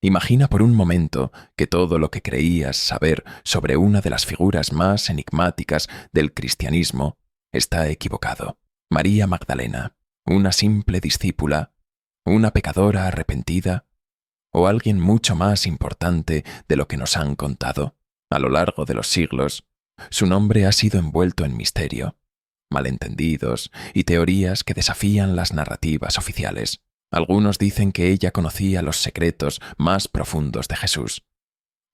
Imagina por un momento que todo lo que creías saber sobre una de las figuras más enigmáticas del cristianismo está equivocado. María Magdalena, una simple discípula, una pecadora arrepentida, o alguien mucho más importante de lo que nos han contado. A lo largo de los siglos, su nombre ha sido envuelto en misterio, malentendidos y teorías que desafían las narrativas oficiales. Algunos dicen que ella conocía los secretos más profundos de Jesús,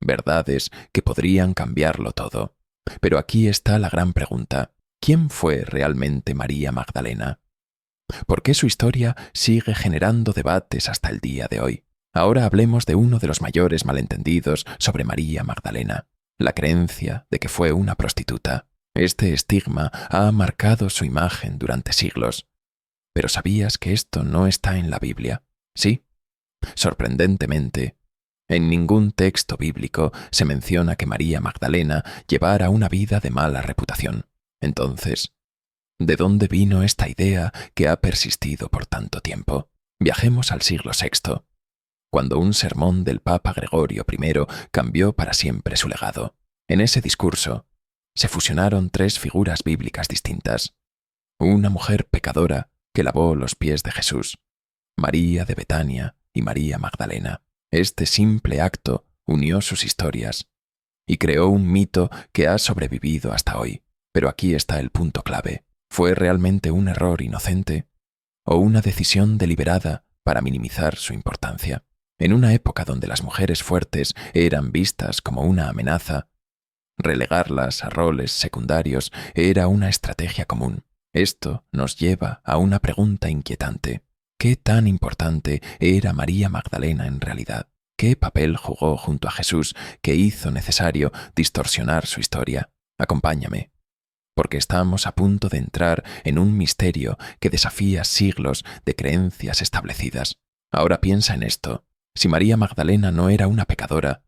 verdades que podrían cambiarlo todo. Pero aquí está la gran pregunta: ¿quién fue realmente María Magdalena? ¿Por qué su historia sigue generando debates hasta el día de hoy? Ahora hablemos de uno de los mayores malentendidos sobre María Magdalena, la creencia de que fue una prostituta. Este estigma ha marcado su imagen durante siglos. Pero ¿sabías que esto no está en la Biblia? Sí. Sorprendentemente, en ningún texto bíblico se menciona que María Magdalena llevara una vida de mala reputación. Entonces, ¿de dónde vino esta idea que ha persistido por tanto tiempo? Viajemos al siglo VI, cuando un sermón del Papa Gregorio I cambió para siempre su legado. En ese discurso, se fusionaron tres figuras bíblicas distintas. Una mujer pecadora que lavó los pies de Jesús, María de Betania y María Magdalena. Este simple acto unió sus historias y creó un mito que ha sobrevivido hasta hoy. Pero aquí está el punto clave. ¿Fue realmente un error inocente o una decisión deliberada para minimizar su importancia? En una época donde las mujeres fuertes eran vistas como una amenaza, relegarlas a roles secundarios era una estrategia común. Esto nos lleva a una pregunta inquietante. ¿Qué tan importante era María Magdalena en realidad? ¿Qué papel jugó junto a Jesús que hizo necesario distorsionar su historia? Acompáñame, porque estamos a punto de entrar en un misterio que desafía siglos de creencias establecidas. Ahora piensa en esto. Si María Magdalena no era una pecadora,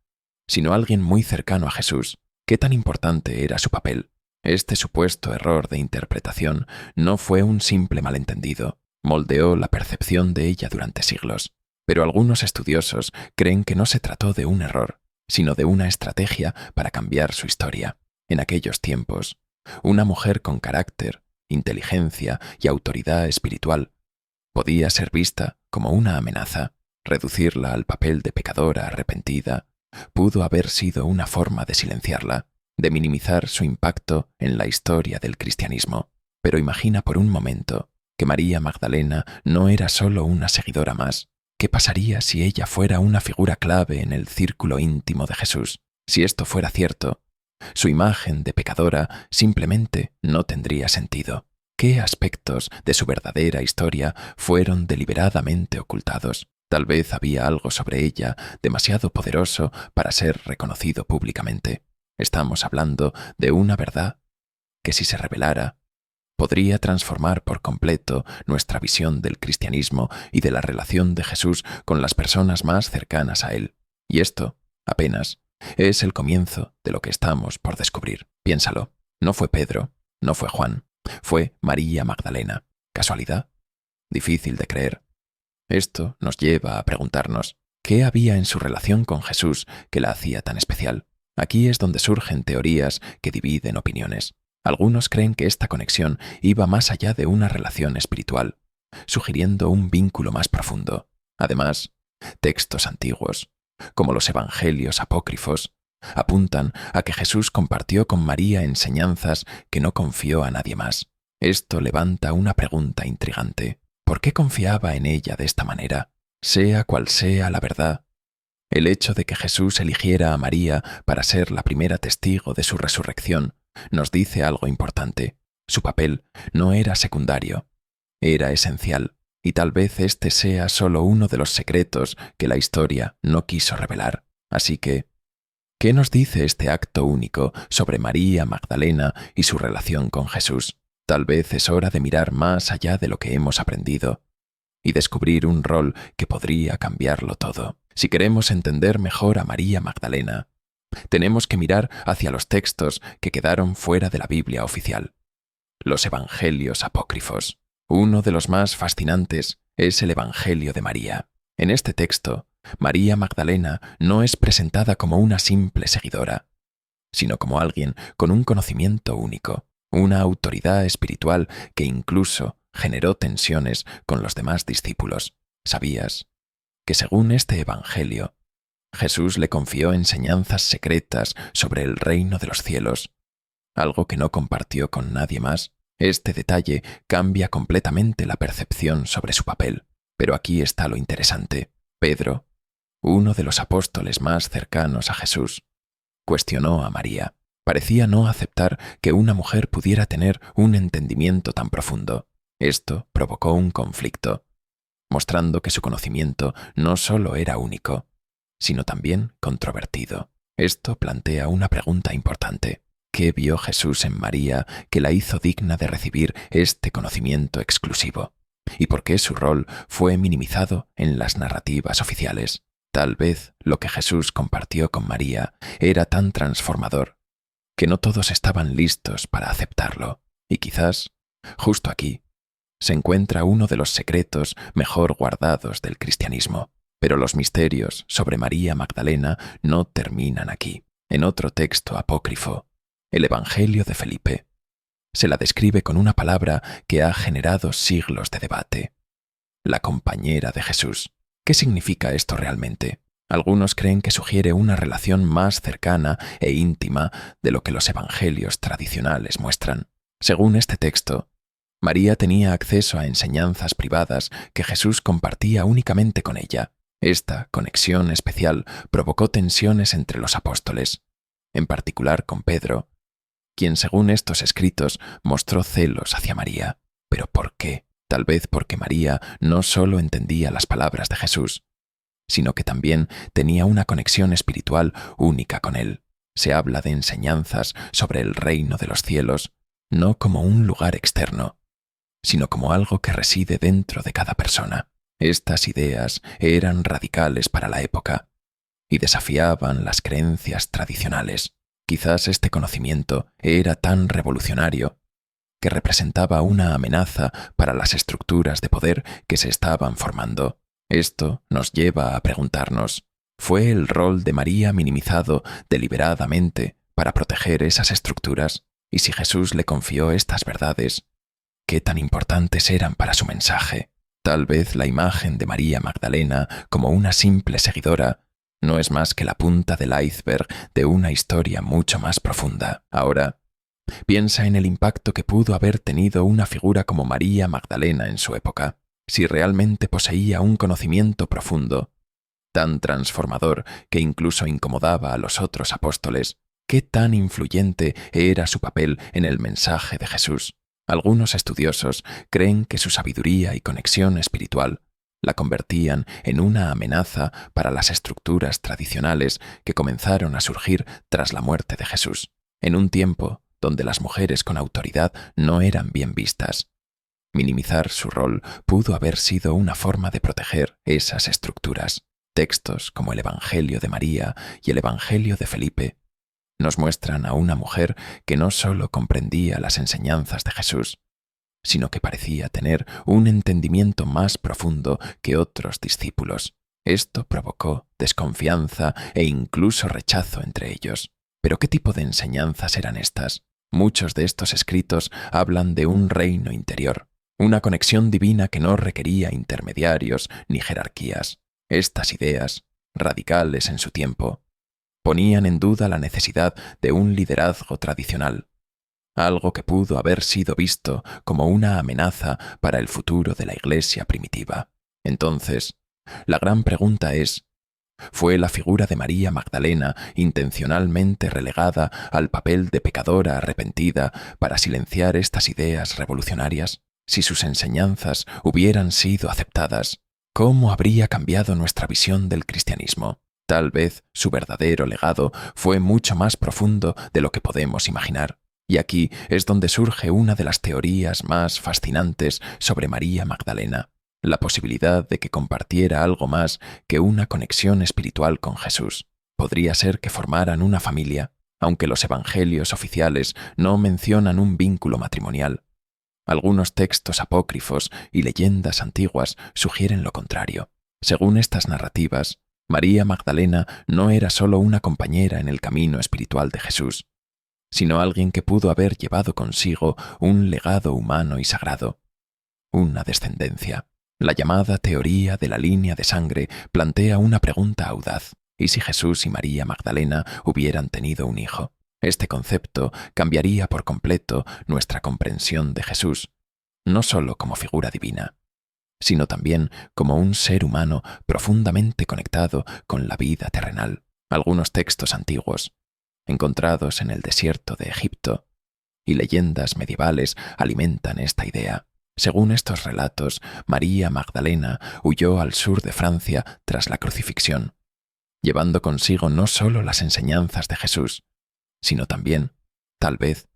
sino alguien muy cercano a Jesús, ¿qué tan importante era su papel? Este supuesto error de interpretación no fue un simple malentendido, moldeó la percepción de ella durante siglos. Pero algunos estudiosos creen que no se trató de un error, sino de una estrategia para cambiar su historia. En aquellos tiempos, una mujer con carácter, inteligencia y autoridad espiritual podía ser vista como una amenaza. Reducirla al papel de pecadora arrepentida pudo haber sido una forma de silenciarla, de minimizar su impacto en la historia del cristianismo. Pero imagina por un momento que María Magdalena no era solo una seguidora más. ¿Qué pasaría si ella fuera una figura clave en el círculo íntimo de Jesús? Si esto fuera cierto, su imagen de pecadora simplemente no tendría sentido. ¿Qué aspectos de su verdadera historia fueron deliberadamente ocultados? Tal vez había algo sobre ella demasiado poderoso para ser reconocido públicamente. Estamos hablando de una verdad que, si se revelara, podría transformar por completo nuestra visión del cristianismo y de la relación de Jesús con las personas más cercanas a él. Y esto, apenas, es el comienzo de lo que estamos por descubrir. Piénsalo, no fue Pedro, no fue Juan, fue María Magdalena. ¿Casualidad? Difícil de creer. Esto nos lleva a preguntarnos, ¿qué había en su relación con Jesús que la hacía tan especial? Aquí es donde surgen teorías que dividen opiniones. Algunos creen que esta conexión iba más allá de una relación espiritual, sugiriendo un vínculo más profundo. Además, textos antiguos, como los evangelios apócrifos, apuntan a que Jesús compartió con María enseñanzas que no confió a nadie más. Esto levanta una pregunta intrigante. ¿Por qué confiaba en ella de esta manera? Sea cual sea la verdad, el hecho de que Jesús eligiera a María para ser la primera testigo de su resurrección nos dice algo importante. Su papel no era secundario, era esencial, y tal vez este sea solo uno de los secretos que la historia no quiso revelar. Así que, ¿qué nos dice este acto único sobre María Magdalena y su relación con Jesús? Tal vez es hora de mirar más allá de lo que hemos aprendido y descubrir un rol que podría cambiarlo todo. Si queremos entender mejor a María Magdalena, tenemos que mirar hacia los textos que quedaron fuera de la Biblia oficial, los evangelios apócrifos. Uno de los más fascinantes es el Evangelio de María. En este texto María Magdalena no es presentada como una simple seguidora, sino como alguien con un conocimiento único, una autoridad espiritual que incluso generó tensiones con los demás discípulos. ¿Sabías que según este Evangelio, Jesús le confió enseñanzas secretas sobre el reino de los cielos, algo que no compartió con nadie más? Este detalle cambia completamente la percepción sobre su papel. Pero aquí está lo interesante. Pedro, uno de los apóstoles más cercanos a Jesús, cuestionó a María. Parecía no aceptar que una mujer pudiera tener un entendimiento tan profundo. Esto provocó un conflicto, mostrando que su conocimiento no solo era único, sino también controvertido. Esto plantea una pregunta importante. ¿Qué vio Jesús en María que la hizo digna de recibir este conocimiento exclusivo? ¿Y por qué su rol fue minimizado en las narrativas oficiales? Tal vez lo que Jesús compartió con María era tan transformador que no todos estaban listos para aceptarlo. Y quizás, justo aquí, se encuentra uno de los secretos mejor guardados del cristianismo. Pero los misterios sobre María Magdalena no terminan aquí. En otro texto apócrifo, el Evangelio de Felipe, se la describe con una palabra que ha generado siglos de debate: la compañera de Jesús. ¿Qué significa esto realmente? Algunos creen que sugiere una relación más cercana e íntima de lo que los evangelios tradicionales muestran. Según este texto, María tenía acceso a enseñanzas privadas que Jesús compartía únicamente con ella. Esta conexión especial provocó tensiones entre los apóstoles, en particular con Pedro, quien según estos escritos mostró celos hacia María. ¿Pero por qué? Tal vez porque María no solo entendía las palabras de Jesús, sino que también tenía una conexión espiritual única con él. Se habla de enseñanzas sobre el reino de los cielos, no como un lugar externo, sino como algo que reside dentro de cada persona. Estas ideas eran radicales para la época y desafiaban las creencias tradicionales. Quizás este conocimiento era tan revolucionario que representaba una amenaza para las estructuras de poder que se estaban formando. Esto nos lleva a preguntarnos, ¿fue el rol de María minimizado deliberadamente para proteger esas estructuras? Y si Jesús le confió estas verdades, ¿qué tan importantes eran para su mensaje? Tal vez la imagen de María Magdalena como una simple seguidora no es más que la punta del iceberg de una historia mucho más profunda. Ahora, piensa en el impacto que pudo haber tenido una figura como María Magdalena en su época. Si realmente poseía un conocimiento profundo, tan transformador que incluso incomodaba a los otros apóstoles, ¿qué tan influyente era su papel en el mensaje de Jesús? Algunos estudiosos creen que su sabiduría y conexión espiritual la convertían en una amenaza para las estructuras tradicionales que comenzaron a surgir tras la muerte de Jesús, en un tiempo donde las mujeres con autoridad no eran bien vistas. Minimizar su rol pudo haber sido una forma de proteger esas estructuras. Textos como el Evangelio de María y el Evangelio de Felipe nos muestran a una mujer que no solo comprendía las enseñanzas de Jesús, sino que parecía tener un entendimiento más profundo que otros discípulos. Esto provocó desconfianza e incluso rechazo entre ellos. ¿Pero qué tipo de enseñanzas eran estas? Muchos de estos escritos hablan de un reino interior, una conexión divina que no requería intermediarios ni jerarquías. Estas ideas, radicales en su tiempo, ponían en duda la necesidad de un liderazgo tradicional, algo que pudo haber sido visto como una amenaza para el futuro de la Iglesia primitiva. Entonces, la gran pregunta es, ¿fue la figura de María Magdalena intencionalmente relegada al papel de pecadora arrepentida para silenciar estas ideas revolucionarias? Si sus enseñanzas hubieran sido aceptadas, ¿cómo habría cambiado nuestra visión del cristianismo? Tal vez su verdadero legado fue mucho más profundo de lo que podemos imaginar. Y aquí es donde surge una de las teorías más fascinantes sobre María Magdalena, la posibilidad de que compartiera algo más que una conexión espiritual con Jesús. Podría ser que formaran una familia, aunque los evangelios oficiales no mencionan un vínculo matrimonial. Algunos textos apócrifos y leyendas antiguas sugieren lo contrario. Según estas narrativas, María Magdalena no era solo una compañera en el camino espiritual de Jesús, sino alguien que pudo haber llevado consigo un legado humano y sagrado, una descendencia. La llamada teoría de la línea de sangre plantea una pregunta audaz: ¿y si Jesús y María Magdalena hubieran tenido un hijo? Este concepto cambiaría por completo nuestra comprensión de Jesús, no solo como figura divina, sino también como un ser humano profundamente conectado con la vida terrenal. Algunos textos antiguos, encontrados en el desierto de Egipto, y leyendas medievales alimentan esta idea. Según estos relatos, María Magdalena huyó al sur de Francia tras la crucifixión, llevando consigo no solo las enseñanzas de Jesús, sino también, tal vez,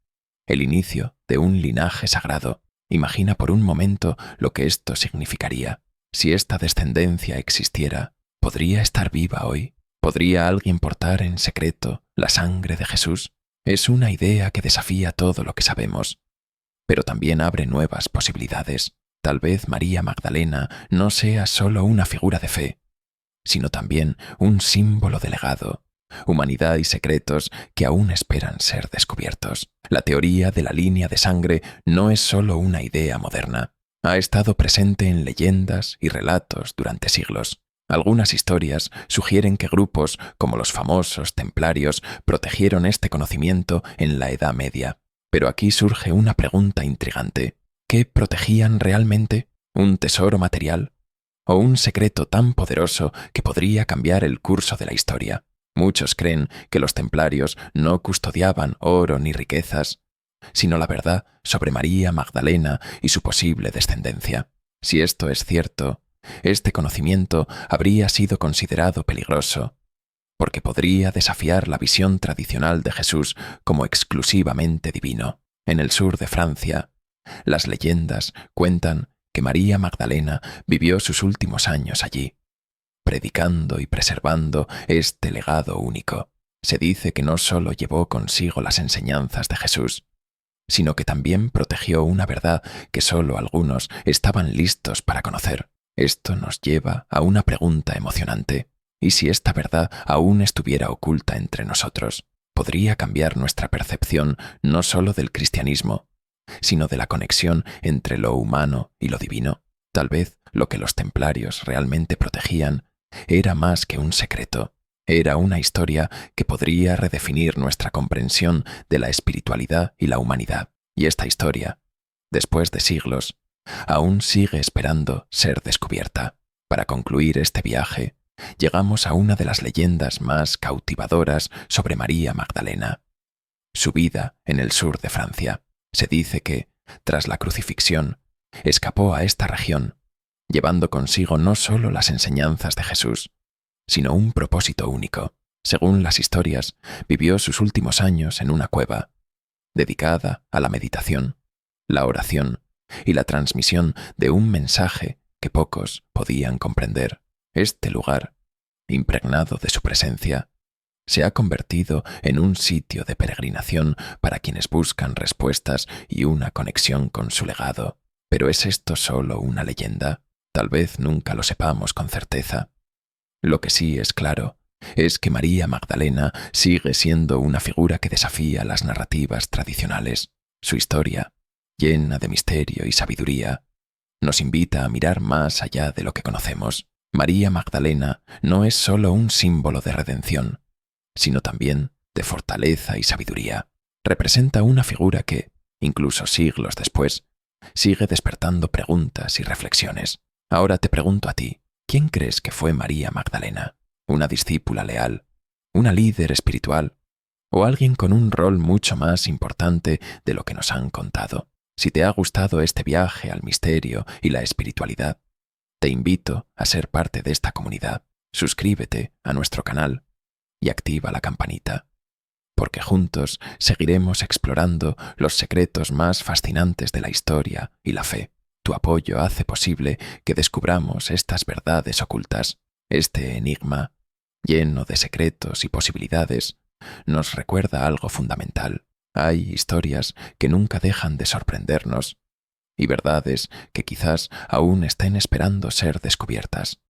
el inicio de un linaje sagrado. Imagina por un momento lo que esto significaría. Si esta descendencia existiera, ¿podría estar viva hoy? ¿Podría alguien portar en secreto la sangre de Jesús? Es una idea que desafía todo lo que sabemos, pero también abre nuevas posibilidades. Tal vez María Magdalena no sea solo una figura de fe, sino también un símbolo de legado, humanidad y secretos que aún esperan ser descubiertos. La teoría de la línea de sangre no es solo una idea moderna. Ha estado presente en leyendas y relatos durante siglos. Algunas historias sugieren que grupos como los famosos templarios protegieron este conocimiento en la Edad Media. Pero aquí surge una pregunta intrigante. ¿Qué protegían realmente? ¿Un tesoro material? ¿O un secreto tan poderoso que podría cambiar el curso de la historia? Muchos creen que los templarios no custodiaban oro ni riquezas, sino la verdad sobre María Magdalena y su posible descendencia. Si esto es cierto, este conocimiento habría sido considerado peligroso, porque podría desafiar la visión tradicional de Jesús como exclusivamente divino. En el sur de Francia, las leyendas cuentan que María Magdalena vivió sus últimos años allí, predicando y preservando este legado único. Se dice que no solo llevó consigo las enseñanzas de Jesús, sino que también protegió una verdad que solo algunos estaban listos para conocer. Esto nos lleva a una pregunta emocionante. ¿Y si esta verdad aún estuviera oculta entre nosotros? Podría cambiar nuestra percepción no solo del cristianismo, sino de la conexión entre lo humano y lo divino. Tal vez lo que los templarios realmente protegían era más que un secreto. Era una historia que podría redefinir nuestra comprensión de la espiritualidad y la humanidad. Y esta historia, después de siglos, aún sigue esperando ser descubierta. Para concluir este viaje, llegamos a una de las leyendas más cautivadoras sobre María Magdalena. Su vida en el sur de Francia. Se dice que, tras la crucifixión, escapó a esta región, llevando consigo no solo las enseñanzas de Jesús, sino un propósito único. Según las historias, vivió sus últimos años en una cueva, dedicada a la meditación, la oración y la transmisión de un mensaje que pocos podían comprender. Este lugar, impregnado de su presencia, se ha convertido en un sitio de peregrinación para quienes buscan respuestas y una conexión con su legado. ¿Pero es esto solo una leyenda? Tal vez nunca lo sepamos con certeza. Lo que sí es claro es que María Magdalena sigue siendo una figura que desafía las narrativas tradicionales. Su historia, llena de misterio y sabiduría, nos invita a mirar más allá de lo que conocemos. María Magdalena no es solo un símbolo de redención, sino también de fortaleza y sabiduría. Representa una figura que, incluso siglos después, sigue despertando preguntas y reflexiones. Ahora te pregunto a ti, ¿quién crees que fue María Magdalena? ¿Una discípula leal? ¿Una líder espiritual? ¿O alguien con un rol mucho más importante de lo que nos han contado? Si te ha gustado este viaje al misterio y la espiritualidad, te invito a ser parte de esta comunidad. Suscríbete a nuestro canal y activa la campanita, porque juntos seguiremos explorando los secretos más fascinantes de la historia y la fe. Tu apoyo hace posible que descubramos estas verdades ocultas. Este enigma, lleno de secretos y posibilidades, nos recuerda algo fundamental. Hay historias que nunca dejan de sorprendernos y verdades que quizás aún estén esperando ser descubiertas.